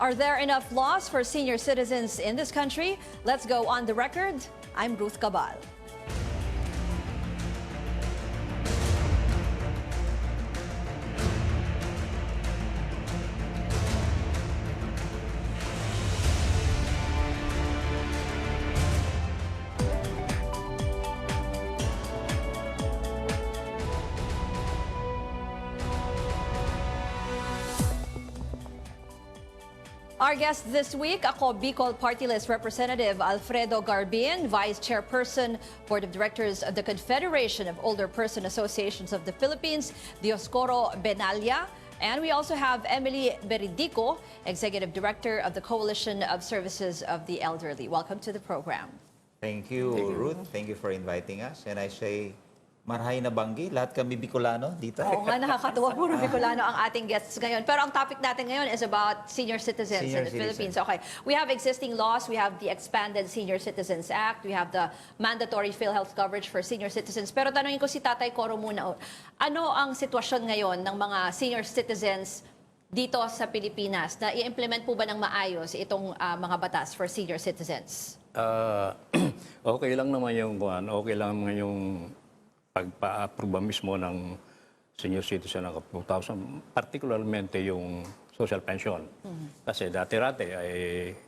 Are there enough laws for senior citizens in this country? Let's go on the record. I'm Ruth Cabal. Our guest this week, ako Bicol Party List Representative Alfredo Garbin, Vice Chairperson, Board of Directors of the Confederation of Older Person Associations of the Philippines, Dioscoro Benalla, and we also have Emily Beridico, Executive Director of the Coalition of Services of the Elderly. Welcome to the program. Thank you, Ruth. Thank you for inviting us. And I say, marahay na banggi, lahat kami Bicolano dito. Oo nga, nakakatuwa, puro Bicolano ang ating guests ngayon. Pero ang topic natin ngayon is about senior citizens in the Philippines. Okay, we have existing laws, we have the Expanded Senior Citizens Act, we have the mandatory PhilHealth coverage for senior citizens. Pero tanungin ko si Tatay Coro muna, ano ang sitwasyon ngayon ng mga senior citizens dito sa Pilipinas? Na i-implement po ba ng maayos itong mga batas for senior citizens? Okay lang naman yung pagpa-aproba mismo ng senior citizen ng kaputasan, particularmente yung social pension. Kasi dati-rati ay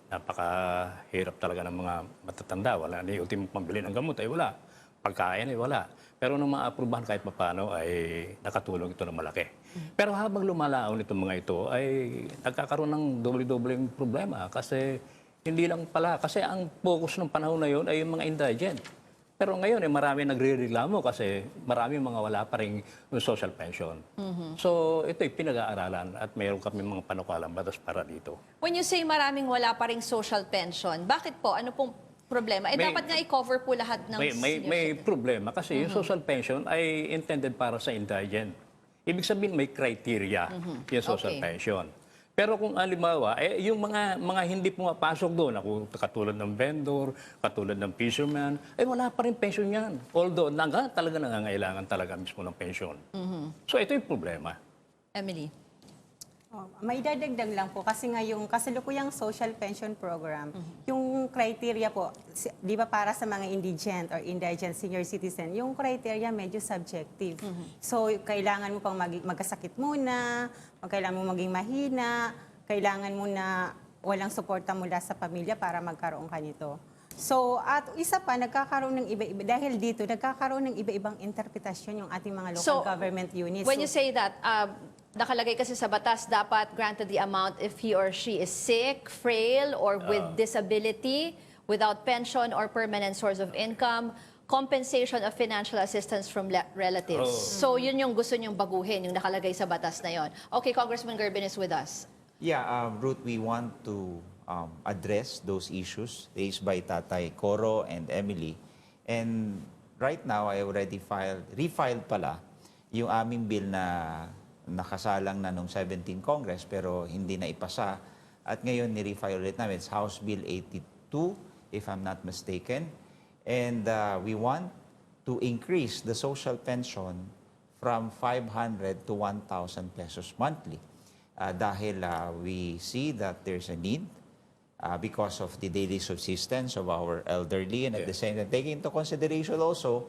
napakahirap talaga ng mga matatanda. Wala, ni ultimo pambili ng gamot ay wala. Pagkain ay wala. Pero nung ma-aprobahan kahit paano ay nakatulong ito ng malaki. Pero habang lumalaon itong mga ito ay nagkakaroon ng doble-dobleng problema. Kasi hindi lang pala, kasi ang focus ng panahon na yun ay yung mga indigent. Pero ngayon, marami nagre-reklamo kasi marami mga wala pa rin social pension. So, ito'y pinag-aaralan at mayroon kami mga panukalang batas para dito. When you say maraming wala pa rin social pension, bakit po? Ano pong problema? Dapat nga i-cover po lahat ng senior may problema kasi yung social pension ay intended para sa indigent. Ibig sabihin, may criteria yung social pension. Pero kung halimbawa, yung mga hindi pumapasok doon, katulad ng vendor, katulad ng fisherman, wala pa rin pension yan. Although, talaga nangangailangan talaga mismo ng pension. So, ito yung problema. Emily? May dadagdag lang po kasi nga yung kasalukuyang social pension program, yung criteria po, di ba para sa mga indigent or indigent senior citizen, yung criteria medyo subjective. So, kailangan mo pang magkasakit muna, kailangan mo maging mahina, kailangan mo na walang suporta mula sa pamilya para magkaroon ka nito. So, at isa pa, nagkakaroon ng iba-iba, dahil dito, nagkakaroon ng iba-ibang interpretasyon yung ating mga local government units. When you say that, nakalagay kasi sa batas, dapat granted the amount if he or she is sick, frail, or with disability, without pension or permanent source of income, compensation of financial assistance from relatives. So, yun yung gusto nyong baguhin, yung nakalagay sa batas na yon. Okay, Congressman Garbin is with us. Yeah, Ruth, we want to address those issues raised by Tatay Coro and Emily. And right now, I already refiled pala yung aming bill na nakasalang na nung 17 Congress pero hindi na ipasa. At ngayon, ni-refile ulit namin. It's House Bill 82, if I'm not mistaken. And we want to increase the social pension from 500 to 1,000 pesos monthly. Dahil we see that there's a need because of the daily subsistence of our elderly and at the same time, taking into consideration also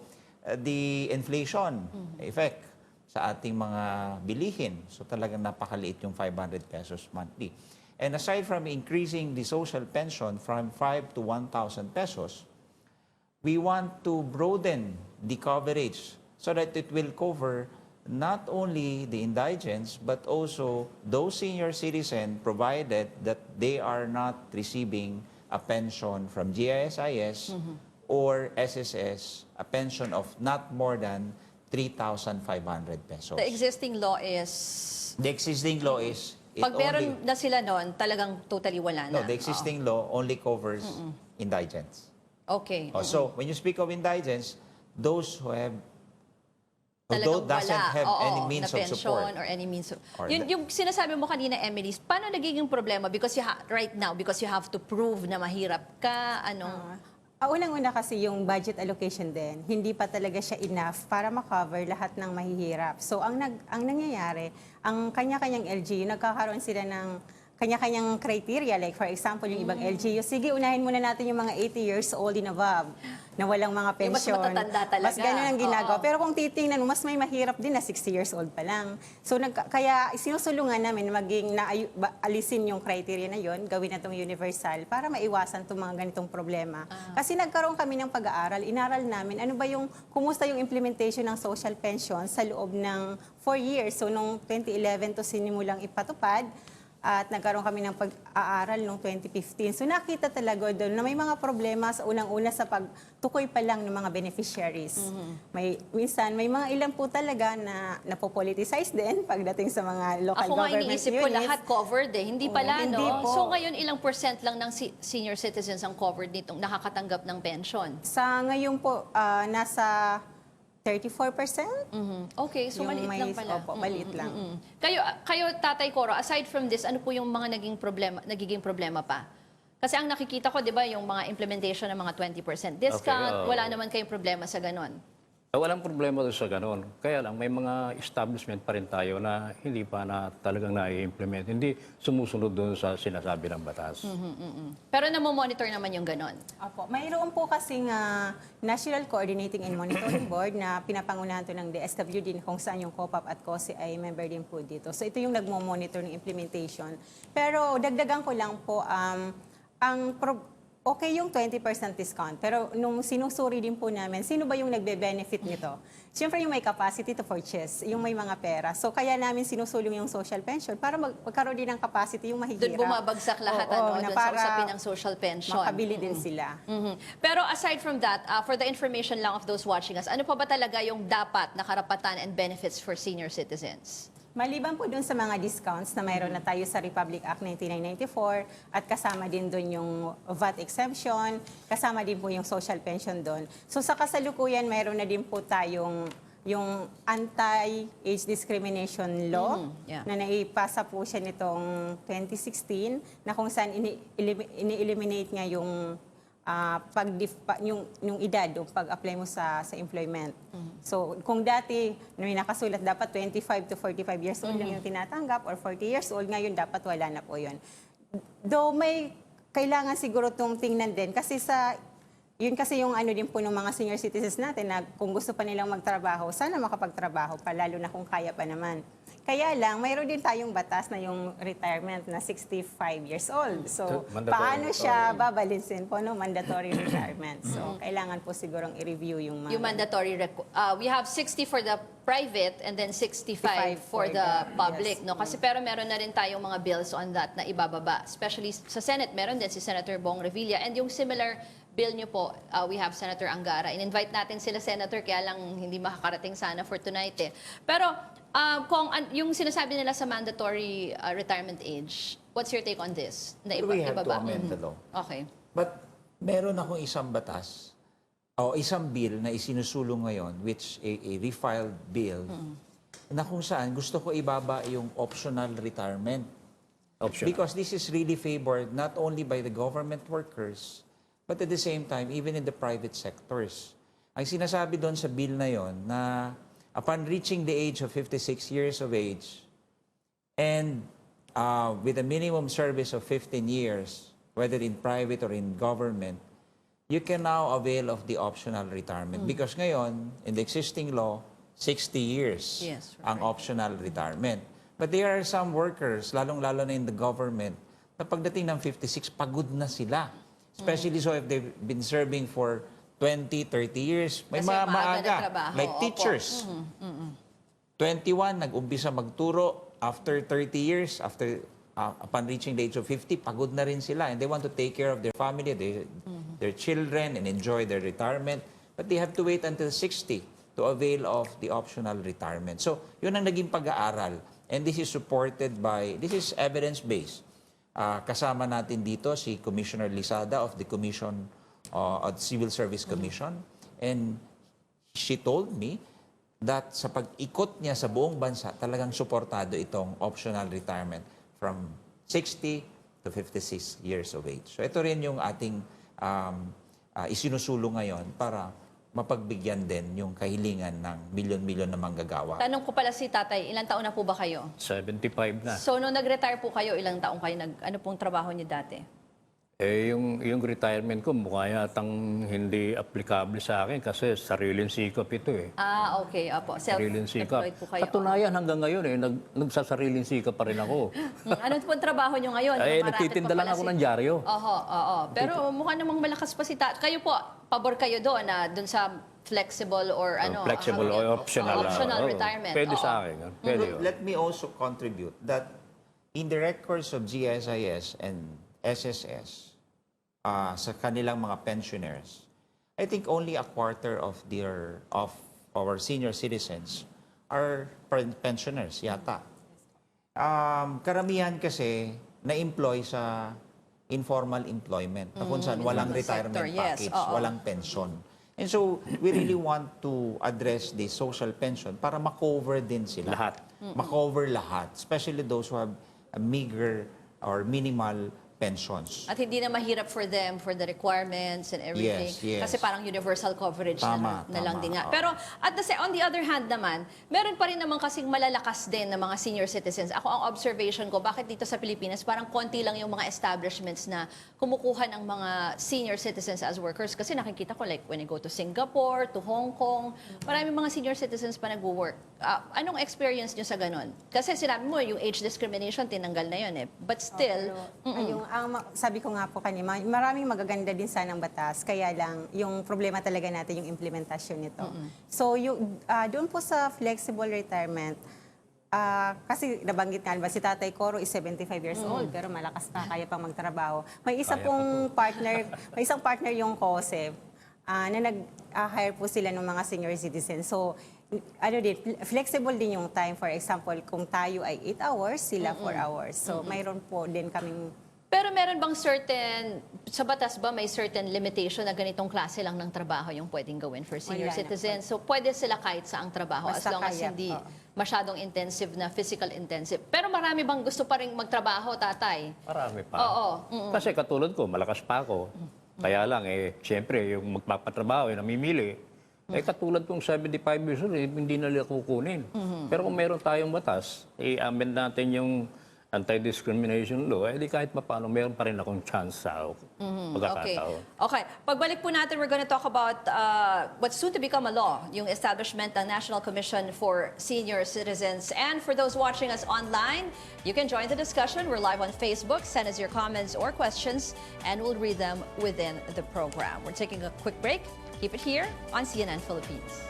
the inflation effect sa ating mga bilihin. So talagang napakaliit yung 500 pesos monthly. And aside from increasing the social pension from 5 to 1,000 pesos, we want to broaden the coverage so that it will cover not only the indigents but also those senior citizens provided that they are not receiving a pension from GISIS or SSS, a pension of not more than 3,500 pesos. The existing law is... The existing law is... Pag meron na sila noon, talagang totally wala na. No, the existing law only covers indigents. Okay. So, when you speak of indigents, those who have Talagang doesn't have any na means of pension support. or any means of... Yung sinasabi mo kanina, Emily, paano nagiging problema? Because right now, because you have to prove na mahirap ka, Unang-una kasi yung budget allocation din, hindi pa talaga siya enough para makover lahat ng mahihirap. So ang nangyayari, ang kanya-kanyang LGU, nagkakaroon sila ng kanya-kanyang criteria. Like for example, yung ibang LGU, sige, unahin muna natin yung mga 80 years old and above na walang mga Yung mas pensyon. matatanda talaga. Mas ganun ang ginagawa. Oo. Pero kung titingnan mo, mas may mahirap din na 60 years old pa lang. So kaya sinusulungan namin alisin yung criteria na yon, gawin na itong universal para maiwasan itong mga ganitong problema. Kasi nagkaroon kami ng pag-aaral, inaral namin kumusta yung implementation ng social pension sa loob ng 4 years. So nung 2011 to sinimulang ipatupad, at nagkaroon kami ng pag-aaral noong 2015. So nakita talaga doon na may mga problema sa unang-una sa pagtukoy pa lang ng mga beneficiaries. Minsan, may mga ilan po talaga na napopoliticize din pagdating sa mga local Ako nga government iniisip units. ko lahat covered hindi pala, hindi no? po. So ngayon, ilang percent lang ng senior citizens ang covered nitong nakakatanggap ng pension? Sa ngayon po, nasa 34%. Okay, so Yung maliit lang may- pala. opo, maliit lang. Kayo, Tatay Coro, aside from this, ano po yung mga nagiging problema pa? Kasi ang nakikita ko, di ba, yung mga implementation ng mga 20% discount, Okay, wala naman kayong problema sa ganon. Walang problema doon sa ganun. Kaya lang, may mga establishment pa rin tayo na hindi pa na talagang na-implement. Hindi sumusunod doon sa sinasabi ng batas. Pero namomonitor naman yung ganon. Opo. Mayroon po kasing National Coordinating and Monitoring Board na pinapangunahan to ng DSWD kung saan yung COPAP at COSE ay member din po dito. So ito yung nagmo-monitor ng implementation. Pero dagdagan ko lang po, okay yung 20% discount, pero nung sinusuri din po namin, sino ba yung nagbe-benefit nito? Siyempre yung may capacity to purchase, yung may mga pera. So kaya namin sinusulong yung social pension para magkaroon din ng capacity yung mahihirap. Doon bumabagsak lahat, na doon sa para usapin ng social pension. makabili din sila. Pero aside from that, for the information lang of those watching us, ano pa ba talaga yung dapat na karapatan and benefits for senior citizens? Maliban po dun sa mga discounts na mayroon na tayo sa Republic Act 1994 at kasama din dun yung VAT exemption, kasama din po yung social pension dun. So sa kasalukuyan, mayroon na din po tayong yung anti-age discrimination law na naipasa po siya nitong 2016 na kung saan ini-eliminate nga yung yung edad o pag-apply mo sa employment. So, kung dati may nakasulat dapat 25 to 45 years old lang yung tinatanggap or 40 years old, ngayon dapat wala na po yun. Though may kailangan siguro itong tingnan din kasi yun kasi yung ano din po ng mga senior citizens natin na kung gusto pa nilang magtrabaho, sana makapagtrabaho pa, lalo na kung kaya pa naman. Kaya lang, mayroon din tayong batas na yung retirement na 65 years old. So, Mandatory. paano siya babalinsin po, no? Mandatory retirement. So, kailangan po sigurong i-review yung mga... Yung mandatory, we have 60 for the private and then 65 for the public, yes. no? Kasi pero meron na rin tayong mga bills on that na ibababa. Especially sa Senate, meron din si Senator Bong Revilla. And yung similar bill nyo po, we have Senator Angara. In-invite natin sila, Senator, kaya lang hindi makakarating sana for tonight eh. Pero kung yung sinasabi nila sa mandatory retirement age, what's your take on this? Na We have to ibaba? amend the law. Okay. But meron akong isang batas o isang bill na isinusulong ngayon, which a refiled bill, na kung saan gusto ko ibaba yung optional retirement. Optional. Because this is really favored not only by the government workers, but at the same time, even in the private sectors. Ang sinasabi doon sa bill na yon na upon reaching the age of 56 years of age and with a minimum service of 15 years, whether in private or in government, you can now avail of the optional retirement. Because ngayon, in the existing law, 60 years Yes, ang optional retirement. But there are some workers, lalong-lalo na in the government, na pagdating ng 56, pagod na sila. Especially so if they've been serving for 20, 30 years. May Kasi mga maaga maaga, na trabaho. like Opo. teachers. 21, nag-umpisa magturo. After 30 years, upon reaching the age of 50, pagod na rin sila. And they want to take care of their family, their children, and enjoy their retirement. But they have to wait until 60 to avail of the optional retirement. So, yun ang naging pag-aaral. And this is supported by, this is evidence-based. Kasama natin dito si Commissioner Lisada of the Commission of Civil Service Commission. And she told me that sa pag-ikot niya sa buong bansa, talagang suportado itong optional retirement from 60 to 56 years of age. So ito rin yung ating isinusulong ngayon para mapagbigyan din yung kahilingan ng milyon-milyon na manggagawa. Tanong ko pala si tatay, ilang taon na po ba kayo? 75 na. So, nung nag-retire po kayo, ilang taon kayo? Ano pong trabaho niyo dati? Yung retirement ko mukha yatang hindi applicable sa akin kasi sariling sikap ito eh. Okay. Opo. Sariling sikap. Self-employed po kayo. Katunayan hanggang ngayon nagsasariling sikap pa rin ako. Ano po ang trabaho niyo ngayon? Ay, Maratet nagtitinda pa lang pala ako ng dyaryo. Oo. Pero mukha namang malakas pa si Kayo po, pabor kayo doon na doon sa flexible or ano? Flexible or optional. Optional retirement. Pwede Oo. sa akin. Pwede yun. Let me also contribute that in the records of GSIS and SSS, sa kanilang mga pensioners, I think only a quarter of our senior citizens are pensioners yata. Karamihan kasi na-employ sa informal employment na kung saan walang retirement sector, yes. package, Oo. walang pension. And so, we really want to address the social pension para makover din sila. Lahat. Makover lahat, especially those who have a meager or minimal pensions. At hindi na mahirap for them for the requirements and everything. Yes. Kasi parang universal coverage Tama, na lang tama. din nga. Oo. Pero on the other hand naman, meron pa rin naman kasing malalakas din na mga senior citizens. Ako ang observation ko, bakit dito sa Pilipinas parang konti lang yung mga establishments na kumukuha ng mga senior citizens as workers. Kasi nakikita ko like when I go to Singapore, to Hong Kong, maraming mga senior citizens pa nag-work. Anong experience nyo sa ganun? Kasi sinabi mo, yung age discrimination, tinanggal na yun eh. But still, Sabi ko nga po kanina, maraming magaganda din sanang batas, kaya lang yung problema talaga natin yung implementasyon nito. So doon po sa flexible retirement, kasi nabanggit nga ba si Tatay Coro is 75 years old pero malakas pa, kaya pang magtrabaho. May isa pong partner, may isang partner yung COSEP na nag-hire po sila ng mga senior citizens. So flexible din yung time. For example, kung tayo ay 8 hours, sila 4 hours. So mayroon po din kaming. pero meron bang sa batas ba may certain limitation na ganitong klase lang ng trabaho yung pwedeng gawin for senior Wala na citizens? So pwede sila kahit saang trabaho as Basta long as kaya, hindi oo. masyadong intensive na physical intensive. Pero marami bang gusto pa rin magtrabaho, tatay? Marami pa. Oo. Kasi katulad ko, malakas pa ako. Kaya lang, siyempre, yung magpapatrabaho, namimili. Katulad kong 75 years old, hindi na nila kukunin. Pero kung meron tayong batas, i-amend natin yung anti-discrimination law, di kahit paano, meron pa rin akong chance sa pagkakataon. Okay. Pagbalik po natin, we're going to talk about what's soon to become a law, yung establishment ng National Commission for Senior Citizens. And for those watching us online, you can join the discussion. We're live on Facebook. Send us your comments or questions, and we'll read them within the program. We're taking a quick break. Keep it here on CNN Philippines.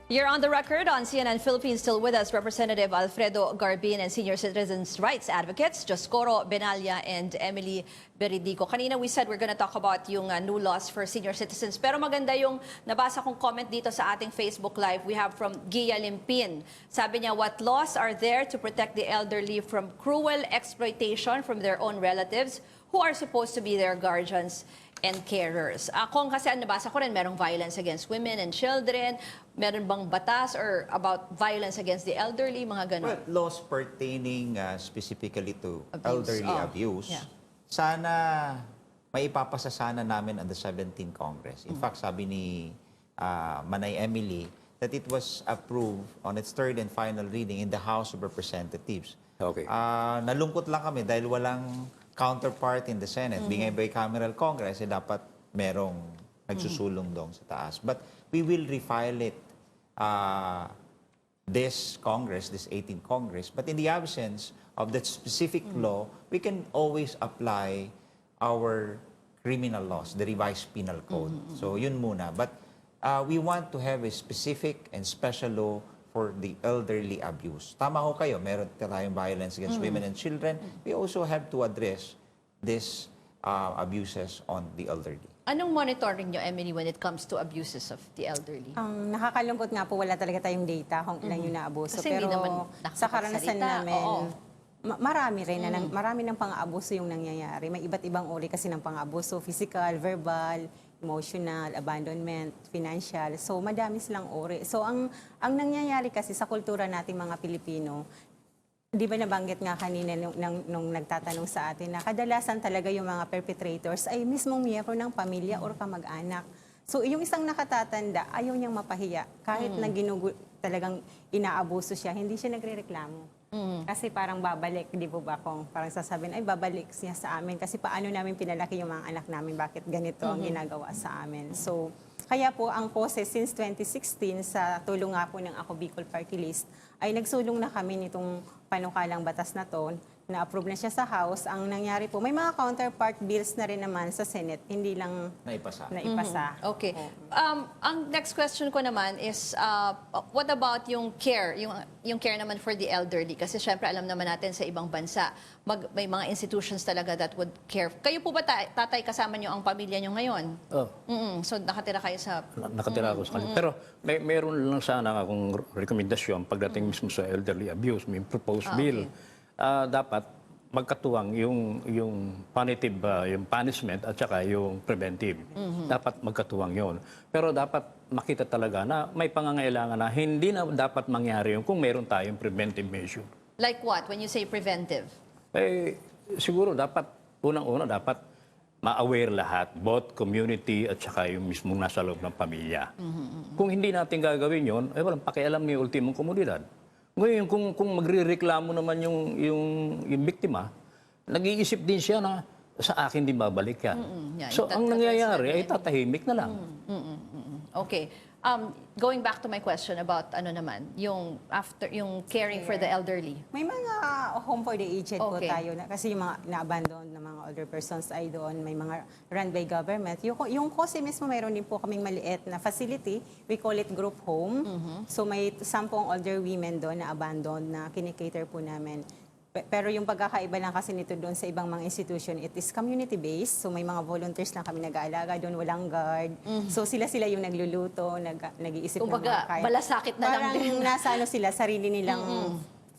You're on the record on CNN Philippines. Still with us, Representative Alfredo Garbin and senior citizens' rights advocates, Joscoro Benalla and Emily Beridico. Kanina we said we're going to talk about yung new laws for senior citizens. Pero maganda yung nabasa kong comment dito sa ating Facebook Live. We have from Gia Limpin. Sabi niya, what laws are there to protect the elderly from cruel exploitation from their own relatives who are supposed to be their guardians and carers? Kung kasi nabasa ko rin, merong violence against women and children. Meron bang batas or about violence against the elderly, mga ganun? Well, laws pertaining specifically to Abuse. elderly abuse, Yeah. sana maipapasa sana namin on the 17th Congress. In fact, sabi ni Manay Emily that it was approved on its third and final reading in the House of Representatives. Okay. Nalungkot lang kami dahil walang counterpart in the Senate. Being a bicameral Congress, dapat merong nagsusulong doon sa taas. But we will refile it this Congress, this 18th Congress. But in the absence of that specific law, we can always apply our criminal laws, the revised penal code. So yun muna. But we want to have a specific and special law for the elderly abuse. Tama ho kayo, meron tayong violence against women and children. We also have to address these abuses on the elderly. Anong monitoring nyo, Emily, when it comes to abuses of the elderly? Ang nakakalungkot nga po, wala talaga tayong data kung ilan yung naabuso. Kasi hindi Pero naman sa karanasan nakakapagsalita. namin, Oo. marami rin marami ng pang-aabuso yung nangyayari. May iba't ibang uri kasi ng pang-aabuso, physical, verbal, emotional, abandonment, financial. So madami silang uri. So ang nangyayari kasi sa kultura nating mga Pilipino, di ba nabanggit nga kanina nung nagtatanong sa atin na kadalasan talaga yung mga perpetrators ay mismong miyembro ng pamilya or kamag-anak. So yung isang nakatatanda, ayaw niyang mapahiya. Kahit na talagang inaabuso siya, hindi siya nagrereklamo. Kasi parang babalik, di ba kung parang sasabihin, ay babalik siya sa amin. Kasi paano namin pinalaki yung mga anak namin, bakit ganito ang ginagawa sa amin. So kaya po ang POSE since 2016 sa tulong nga po ng Ako Bicol Party List, ay nagsulong na kami nitong panukalang batas na to, na-approve na siya sa House. Ang nangyari po, may mga counterpart bills na rin naman sa Senate, hindi lang Naipasa. Okay. Ang next question ko naman is, what about yung care? Yung care naman for the elderly? Kasi syempre alam naman natin sa ibang bansa, may mga institutions talaga that would care. Kayo po ba, tatay, kasama nyo ang pamilya nyo ngayon? Oh. So nakatira kayo sa... Nakatira ako sa kanila. Pero mayroon lang sana akong rekomendasyon pagdating mismo sa elderly abuse, may proposed bill. Dapat magkatuwang yung punitive, yung punishment at saka yung preventive. Dapat magkatuwang yon. Pero dapat makita talaga na may pangangailangan na hindi na dapat mangyari yung kung meron tayong preventive measure. Like what? When you say preventive? Siguro dapat, unang-una dapat ma-aware lahat, both community at saka yung mismong nasa loob ng pamilya. Kung hindi natin gagawin yon, walang pakialam ni ultimong komunidad. Ngayon, kung magrereklamo naman yung biktima, nag-iisip din siya na sa akin din babalik yan. Yeah, so, ang nangyayari ay tatahimik na lang. Okay. Going back to my question about yung caring for the elderly. May mga home for the aged po Okay. tayo. Kasi yung mga na-abandon na mga older persons ay doon. May mga run by government. Yung COSE mismo, mayroon din po kaming maliit na facility. We call it group home. So may 10 older women doon na abandoned na kinikater po namin. Pero yung pagkakaiba lang kasi nito doon sa ibang mga institution, it is community-based. So may mga volunteers lang kami nag-aalaga doon, walang guard. So sila yung nagluluto, nag-iisip ng mga kaya. Balasakit na lang din. Parang nasa sarili nilang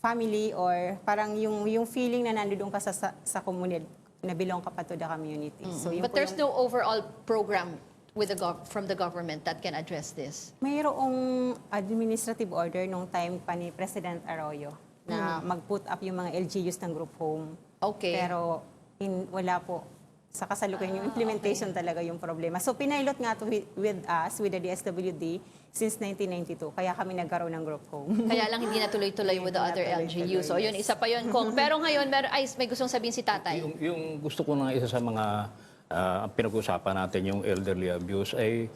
family or parang yung feeling na nandoon ka sa komunidad na belong ka pa to the community. So yun But po there's no overall program with from the government that can address this. mayroong administrative order nung time pa ni President Arroyo na mag-put up yung mga LGUs ng group home. Okay. Pero wala po. Sa kasalukuyan, yung implementation talaga yung problema. So pinilot nga to with us, with the DSWD, since 1992. Kaya kami nagkaroon ng group home. Kaya lang hindi natuloy-tuloy with the other LGU. So yun, isa pa yun, Kong. Pero ngayon, may gustong sabihin si tatay. Yung gusto ko na isa sa mga pinag-usapan natin, yung elderly abuse, ay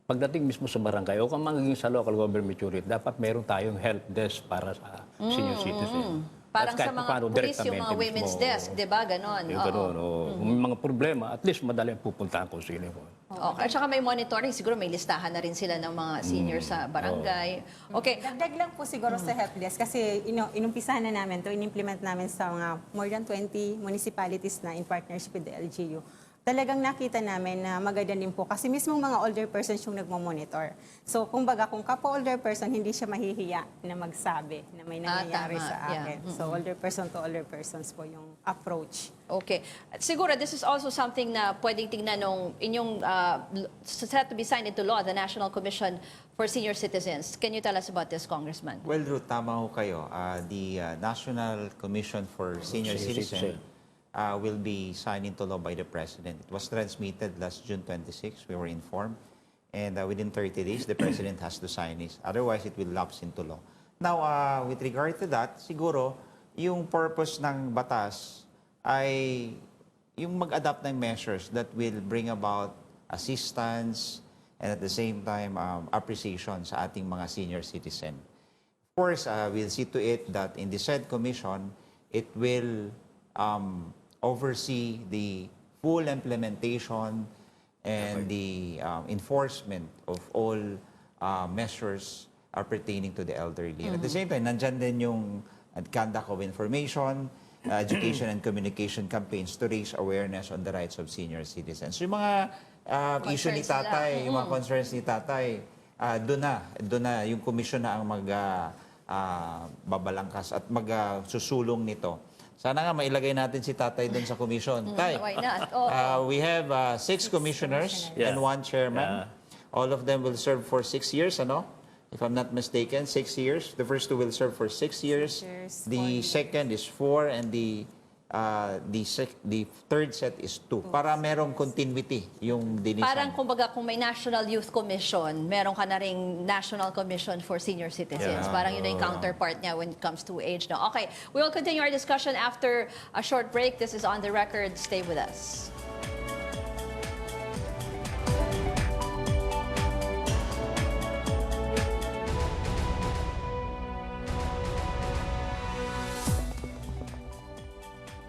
pagdating mismo sa barangay o kung magiging sa local government unit, dapat meron tayong help desk para sa senior citizen. Parang At kahit sa mga paano, police, yung direktamente mga women's mismo, desk, di ba? Ganon. Yung ganon. Kung may mga problema, at least madali ang pupuntahan kung sino yun. Okay. At saka may monitoring, siguro may listahan na rin sila ng mga senior sa barangay. Okay. Dagdag lang po siguro sa help desk kasi inumpisahan na namin to, in-implement namin sa mga more than 20 municipalities na in partnership with the LGU. Talagang nakita namin na maganda din po kasi mismong mga older persons yung nagmo-monitor. So, kung older person, hindi siya mahihiya na magsabi na may nangyayari tama. sa akin. Yeah. So, older person to older persons po yung approach. Okay. At siguro, this is also something na pwedeng tingnan nung inyong set to be signed into law, the National Commission for Senior Citizens. Can you tell us about this, Congressman? Well, Ruth, tama ho kayo. The National Commission for Senior Citizen will be signed into law by the President. It was transmitted last June 26. We were informed. And within 30 days, the President has to sign it. Otherwise, it will lapse into law. Now, with regard to that, siguro, yung purpose ng batas ay yung mag-adapt ng measures that will bring about assistance and at the same time, appreciation sa ating mga senior citizen. Of course, we'll see to it that in the said commission, it will oversee the full implementation and the enforcement of all measures pertaining to the elderly. At the same time, nandyan din yung conduct of information, education and communication campaigns to raise awareness on the rights of senior citizens. Yung mga issue ni Concerns tatay, yung mga concerns ni tatay, doon na yung commission na ang babalangkas at magsusulong nito. Sana nga mailagay natin si Tatay doon sa commission. Tay, Why not? Oh. we have 6 commissioners and 1 chairman. All of them will serve for 6 years, ano? If I'm not mistaken, 6 years. The first 2 will serve for 6 years. The second is 4 and the third set is 2. Para merong continuity yung dinisan. Parang kumbaga kung may National Youth Commission, meron ka na ring National Commission for Senior Citizens. Parang yun na yung counterpart niya when it comes to age. No? Okay, we will continue our discussion after a short break. This is On the Record. Stay with us.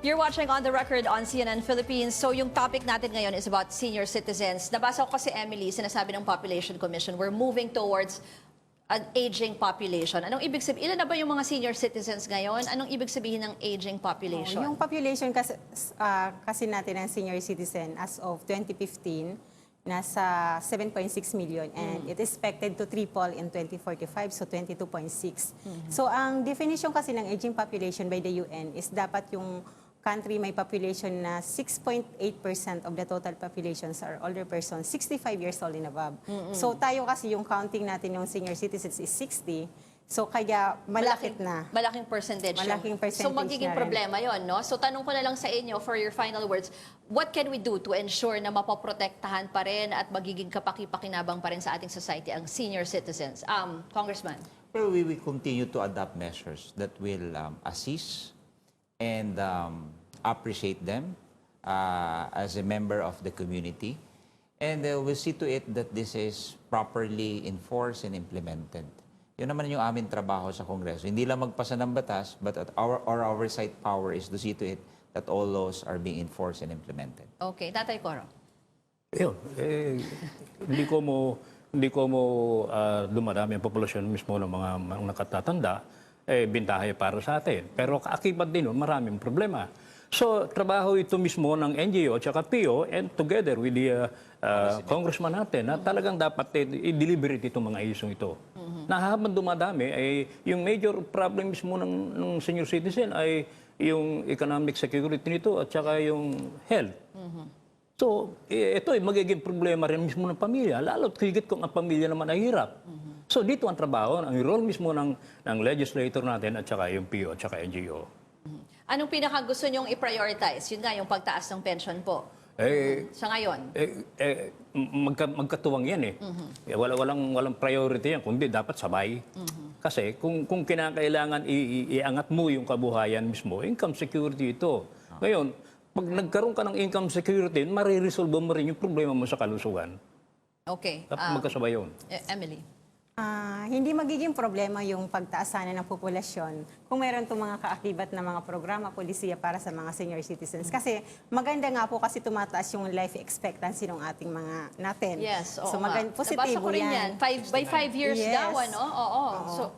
You're watching On the Record on CNN Philippines. So yung topic natin ngayon is about senior citizens. Nabasa ko kasi Emily, sinasabi ng Population Commission, we're moving towards an aging population. Anong ibig sabihin? Ilan na ba yung mga senior citizens ngayon? Anong ibig sabihin ng aging population? Yung population kasi natin ng senior citizen as of 2015, nasa 7.6 million and it is expected to triple in 2045, so 22.6. So ang definition kasi ng aging population by the UN is dapat yung country may population na 6.8% of the total populations are older persons, 65 years old and above. So tayo kasi yung counting natin yung senior citizens is 60. So kaya malapit na. Malaking percentage. Malaking percentage So magiging na rin. problema yon, no? So tanong ko na lang sa inyo for your final words, what can we do to ensure na mapoprotektahan pa rin at magiging kapaki-pakinabang pa rin sa ating society ang senior citizens? Congressman. Well, we will continue to adopt measures that will assist and appreciate them as a member of the community. And we'll see to it that this is properly enforced and implemented. Yun naman yung aming trabaho sa Kongreso. Hindi lang magpasa ng batas, but our oversight power is to see to it that all laws are being enforced and implemented. Okay, Tatay Coro. Yun, hindi ko mo dumarami ang populasyon mismo ng mga nakatatanda, bintahe para sa atin. Pero kaakibat din nun, maraming problema. So, trabaho ito mismo ng NGO at saka PO and together with the congressman natin na talagang dapat i-deliberate itong mga isyong ito. Na habang dumadami, ay yung major problem mismo ng senior citizen ay yung economic security nito at saka yung health. So, ito ay magiging problema rin mismo ng pamilya, lalo't higit kung ang pamilya naman ay hirap. So, dito ang trabaho, ang role mismo ng legislator natin at saka yung PO at saka NGO. Anong pinaka gusto nyong i-prioritize? Yun nga, yung pagtaas ng pension po. Sa ngayon? Magkatuwang yan eh. Walang priority yan, kundi dapat sabay. Kasi kung kinakailangan iangat mo yung kabuhayan mismo, income security ito. Ngayon, pag nagkaroon ka ng income security, mariresolve mo rin yung problema mo sa kalusugan. Okay. Dapat magkasabay yun. Emily. Hindi magiging problema yung pagtaas sana ng populasyon kung meron itong mga kaakibat na mga programa, polisiya para sa mga senior citizens. Kasi maganda nga po kasi tumataas yung life expectancy ng ating mga natin. Yes, oo so nga. positibo Nabasa ko rin yan. By 5 years Yes. daw, ano? Oo.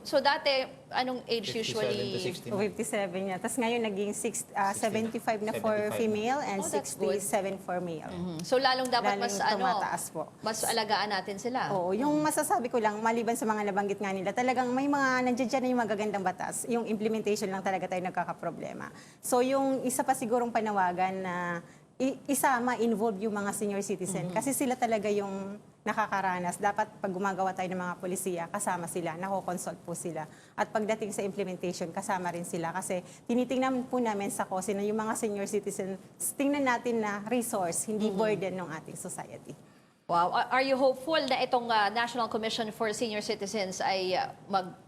So dati, anong age 57 usually? to 69. 57 niya. Tapos ngayon naging 75 na for 75. female and Oh, that's good. 67 for male. So lalong dapat Lalong mas tumataas po. mas alagaan natin sila. Oo, yung masasabi ko lang, maliban sa mga nabanggit nga nila, talagang may mga nandiyan dyan na yung magagandang batas. Yung implementation lang talaga tayo nagkakaproblema. So yung isa pa sigurong panawagan na isama, involve yung mga senior citizen. Kasi sila talaga yung nakakaranas. Dapat pag gumagawa tayo ng mga polisiya, kasama sila, nako-consult po sila. At pagdating sa implementation, kasama rin sila. Kasi tinitingnan po namin sa COSE na yung mga senior citizen, tingnan natin na resource, hindi burden ng ating society. Wow. Are you hopeful na itong National Commission for Senior Citizens ay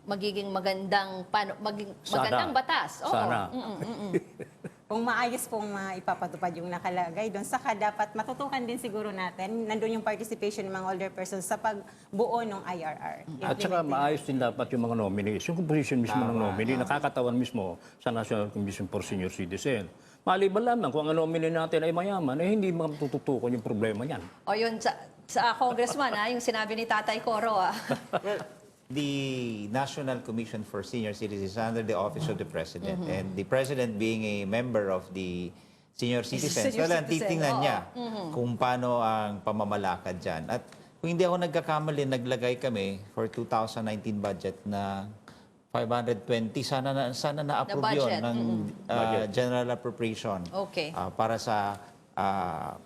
magiging magandang magandang batas? Oo. Sana. Kung maayos pong maipapatupad yung nakalagay doon, saka dapat matutukan din siguro natin, nandun yung participation ng mga older persons sa pagbuo ng IRR. At saka maayos din dapat yung mga nominees. Yung composition mismo ng nominee, nakakatawan mismo sa National Commission for Senior Citizen. Maliban lamang kung ang nominee natin ay mayaman, hindi matututukan yung problema niyan. O yun, sa congressman, yung sinabi ni Tatay Coro. Well, the National Commission for Senior Citizens is under the Office of the President. And the President being a member of the senior citizens, Senior well, citizen, titingnan oo. niya kung paano ang pamamalakad dyan. At kung hindi ako nagkakamali, naglagay kami for 2019 budget na 520, sana na-approve yun budget. ng General Appropriation Okay. para sa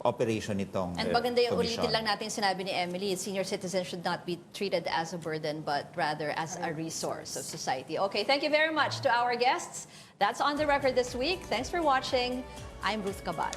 operation nitong And maganda yung commission. ulitin lang natin sinabi ni Emily, senior citizens should not be treated as a burden but rather as a resource of society. Okay, thank you very much to our guests. That's On the Record this week. Thanks for watching. I'm Ruth Cabal.